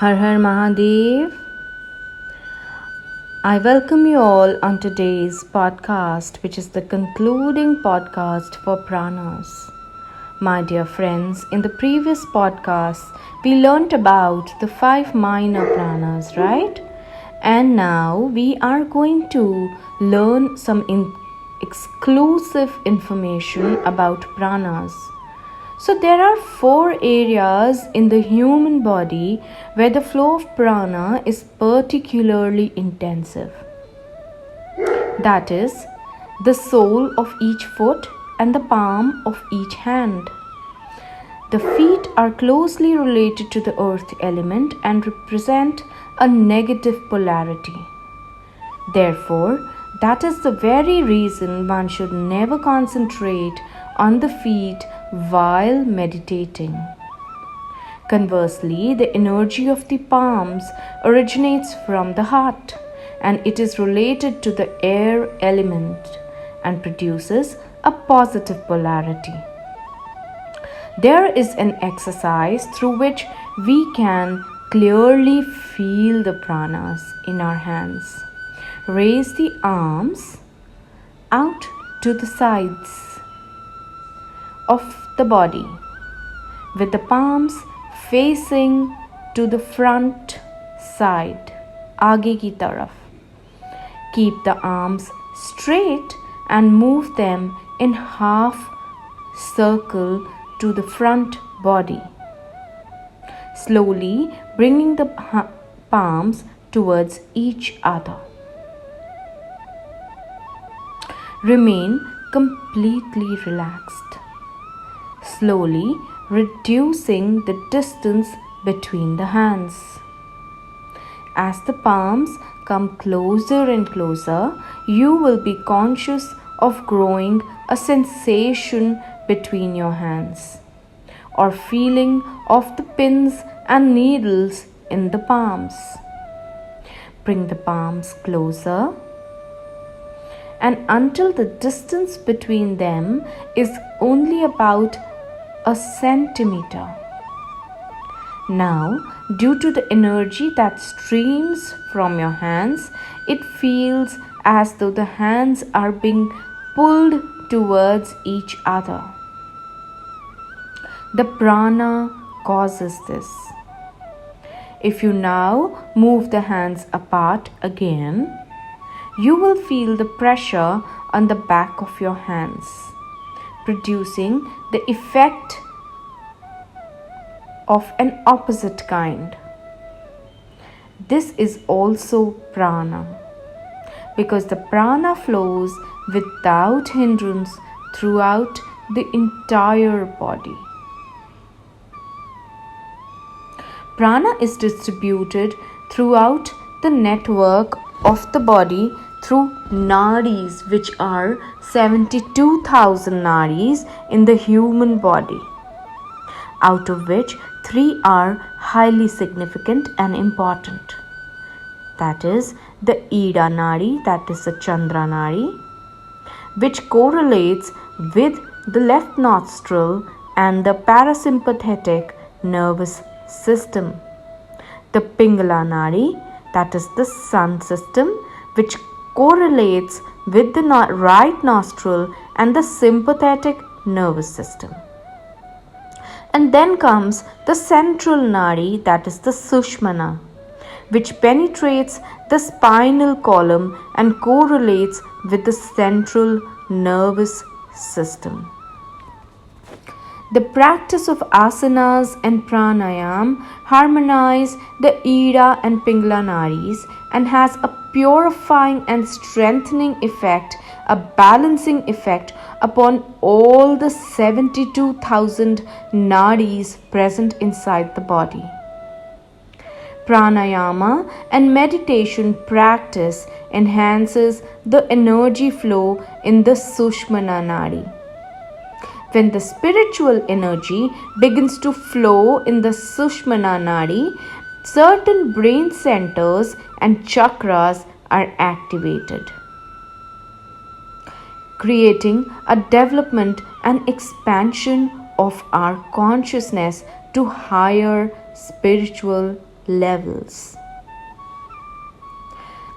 Har Har Mahadev. I welcome you all on today's podcast, which is the concluding podcast for pranas. My dear friends, in the previous podcast, we learnt about the 5 minor pranas, right? And now we are going to learn some exclusive information about pranas. So there are 4 areas in the human body where the flow of prana is particularly intensive. That is, the sole of each foot and the palm of each hand. The feet are closely related to the earth element and represent a negative polarity. Therefore, that is the very reason one should never concentrate on the feet while meditating. Conversely, the energy of the palms originates from the heart, and it is related to the air element and produces a positive polarity. There is an exercise through which we can clearly feel the pranas in our hands. Raise the arms out to the sides of the body with the palms facing to the front side, आगे की तरफ. Keep the arms straight and move them in half circle to the front body, slowly bringing the palms towards each other. Remain completely relaxed, slowly reducing the distance between the hands. As the palms come closer and closer, you will be conscious of growing a sensation between your hands, or feeling of the pins and needles in the palms. Bring the palms closer, and until the distance between them is only about a centimeter. Now, due to the energy that streams from your hands, it feels as though the hands are being pulled towards each other. The prana causes this. If you now move the hands apart again, you will feel the pressure on the back of your hands, producing the effect of an opposite kind. This is also prana, because the prana flows without hindrance throughout the entire body. Prana is distributed throughout the network of the body through nadis, which are 72,000 nadis in the human body, out of which 3 are highly significant and important. That is the Ida nadi, that is the Chandra nadi, which correlates with the left nostril and the parasympathetic nervous system. The Pingala nadi, that is the sun system, which correlates with the right nostril and the sympathetic nervous system. And then comes the central nadi, that is the Sushmana, which penetrates the spinal column and correlates with the central nervous system. The practice of asanas and pranayam harmonize the Ida and Pingala nadis and has a purifying and strengthening effect, a balancing effect upon all the 72,000 nadis present inside the body. Pranayama and meditation practice enhances the energy flow in the Sushmana nadi. When the spiritual energy begins to flow in the Sushmana nadi, certain brain centers and chakras are activated, creating a development and expansion of our consciousness to higher spiritual levels.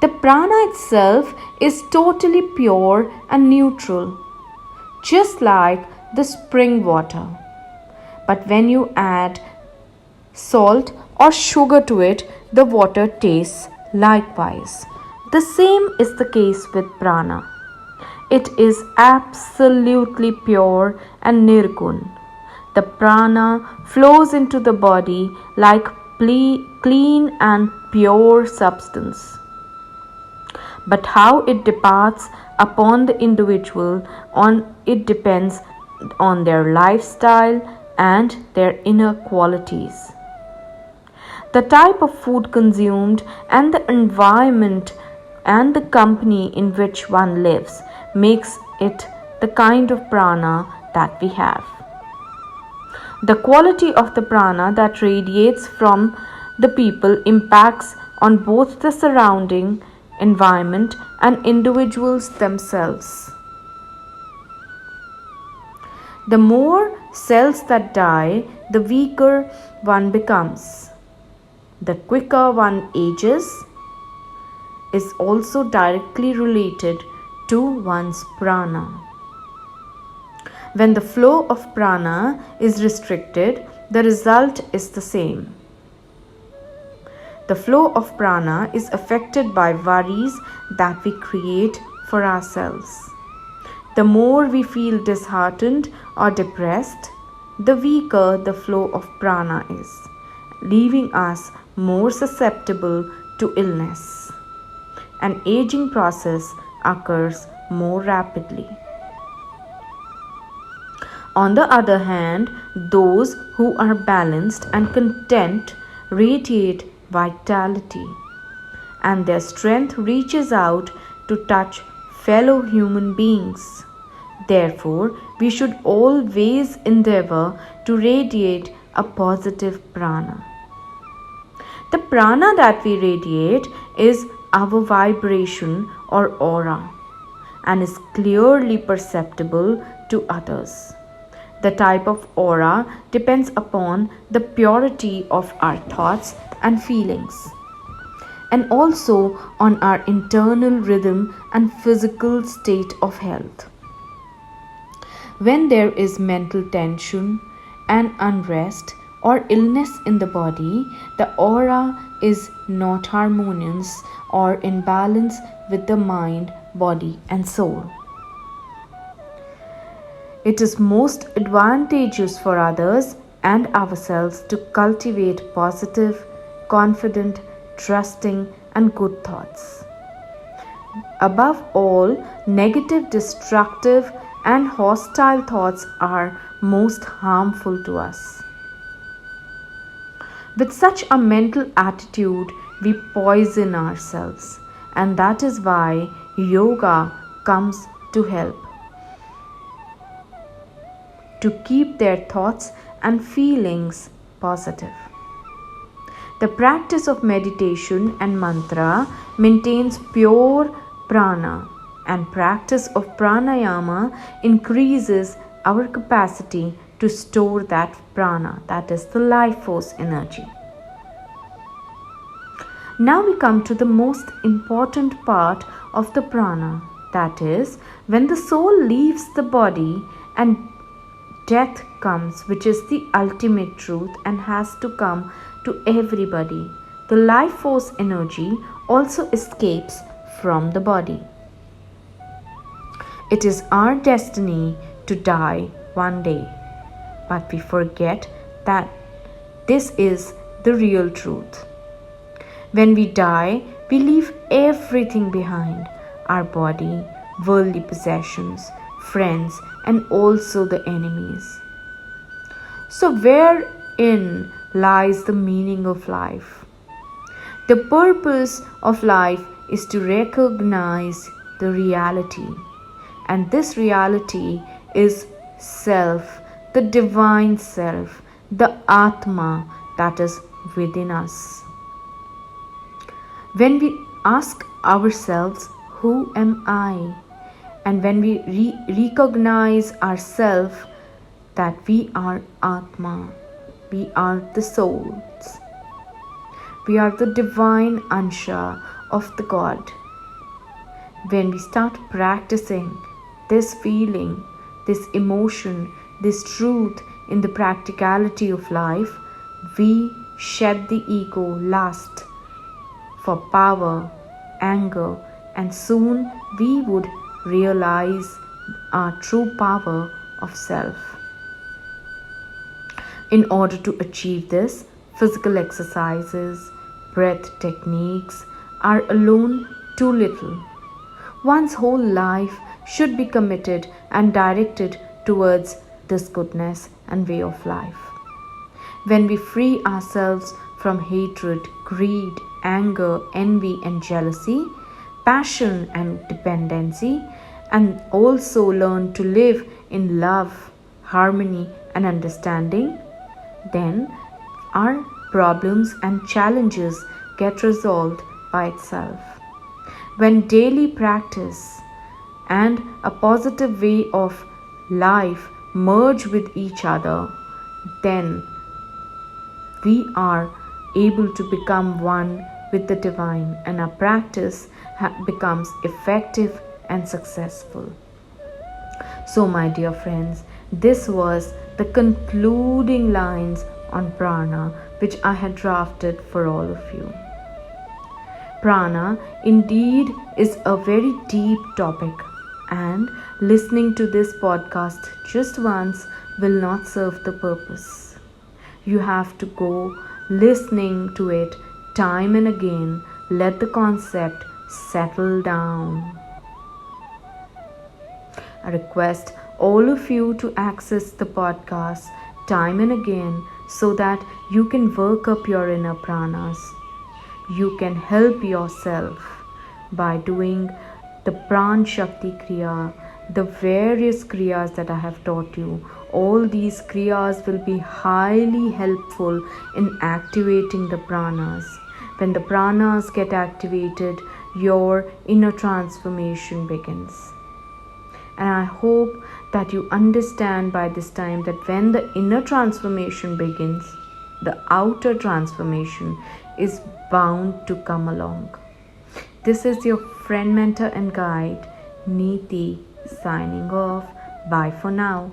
The prana itself is totally pure and neutral, just like the spring water. But when you add salt or sugar to it, the water tastes likewise. The same is the case with prana. It is absolutely pure and nirgun. The prana flows into the body like clean and pure substance. But how it departs upon the individual it depends on their lifestyle and their inner qualities. The type of food consumed and the environment and the company in which one lives makes it the kind of prana that we have. The quality of the prana that radiates from the people impacts on both the surrounding environment and individuals themselves. The more cells that die, the weaker one becomes. The quicker one ages is also directly related to one's prana. When the flow of prana is restricted, the result is the same. The flow of prana is affected by worries that we create for ourselves. The more we feel disheartened or depressed, the weaker the flow of prana is, leaving us more susceptible to illness. An aging process occurs more rapidly. On the other hand, those who are balanced and content radiate vitality, and their strength reaches out to touch fellow human beings. Therefore, we should always endeavor to radiate a positive prana. The prana that we radiate is our vibration or aura and is clearly perceptible to others. The type of aura depends upon the purity of our thoughts and feelings, and also on our internal rhythm and physical state of health. When there is mental tension and unrest or illness in the body, the aura is not harmonious or in balance with the mind, body, and soul. It is most advantageous for others and ourselves to cultivate positive, confident, trusting, and good thoughts. Above all, negative, destructive, and hostile thoughts are most harmful to us. With such a mental attitude, we poison ourselves, and that is why yoga comes to help. To keep their thoughts and feelings positive. The practice of meditation and mantra maintains pure prana, and practice of pranayama increases our capacity to store that prana, that is the life force energy. Now we come to the most important part of the prana, that is, when the soul leaves the body and death comes, which is the ultimate truth and has to come to everybody. The life force energy also escapes from the body. It is our destiny to die one day, but we forget that this is the real truth. When we die, we leave everything behind: our body, worldly possessions, friends, and also the enemies. So wherein lies the meaning of life? The purpose of life is to recognize the reality, and this reality is self, the divine self, the Atma that is within us. When we ask ourselves, who am I? And when we recognize ourselves that we are Atma, we are the souls, We are the divine Ansha of the God. When we start practicing this feeling, this emotion, this truth in the practicality of life, we shed the ego lust for power, anger, and soon we would realize our true power of self. In order to achieve this, physical exercises, breath techniques are alone too little. One's whole life should be committed and directed towards this goodness and way of life. When we free ourselves from hatred, greed, anger, envy, and jealousy, passion and dependency, and also learn to live in love, harmony, and understanding, then our problems and challenges get resolved by itself. When daily practice and a positive way of life merge with each other, then we are able to become one with the divine, and our practice becomes effective and successful. So, my dear friends, this was the concluding lines on prana which I had drafted for all of you. Prana indeed is a very deep topic, and listening to this podcast just once will not serve the purpose. You have to go listening to it time and again. Let the concept settle down. I request all of you to access the podcast time and again so that you can work up your inner pranas. You can help yourself by doing the Pran Shakti Kriya, the various Kriyas that I have taught you. All these Kriyas will be highly helpful in activating the pranas. When the pranas get activated, your inner transformation begins. And I hope that you understand by this time that when the inner transformation begins, the outer transformation is bound to come along. This is your friend, mentor, and guide, Neeti, signing off. Bye for now.